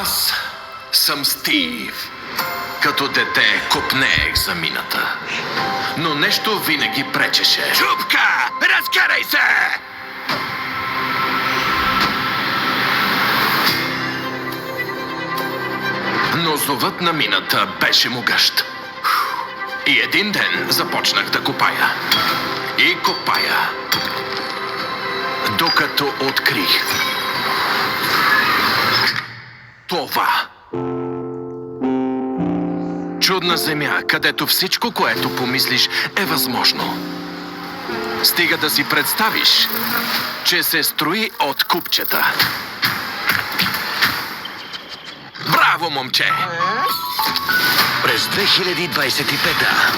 Аз съм Стив. Като дете копнеех за мината. Но нещо винаги пречеше. Чупка! Разкарай се! Но зовът на мината беше могъщ. И един ден започнах да копая. И копая. Докато открих това. Чудна земя, където всичко, което помислиш, е възможно. Стига да си представиш, че се строи от купчета. Браво, момче! През 2025-та.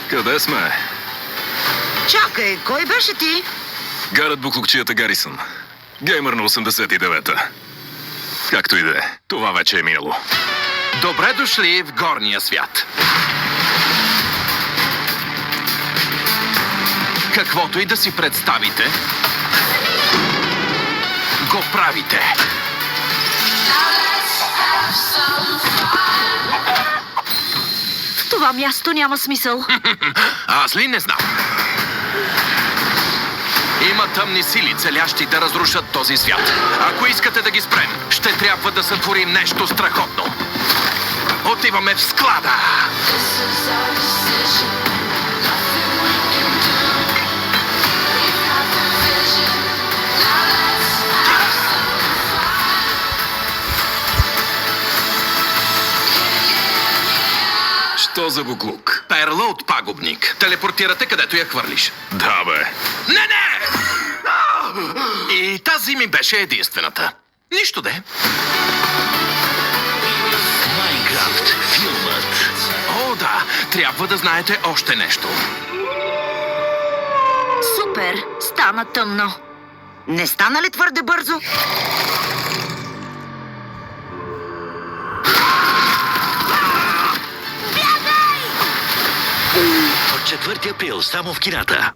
Къде сме? Чакай, кой беше ти? Гарът буклукчията Гарисън. Геймър на 89-та. Както и да е, това вече е минало. Добре дошли в горния свят. Каквото и да си представите, го правите. В това място няма смисъл. Аз ли не знам? Има тъмни сили, целящи да разрушат този свят. Ако искате да ги спрем, ще трябва да сътворим нещо страхотно. Отиваме в склада! Що за буклук? Перла от пагубник. Телепортирате където я хвърлиш. Да, бе. Не! И тази ми беше единствената. Нищо де. Майнкрафт, филмът. О, да, трябва да знаете още нещо. Супер, стана тъмно. Не стана ли твърде бързо? От 4 април само в кината.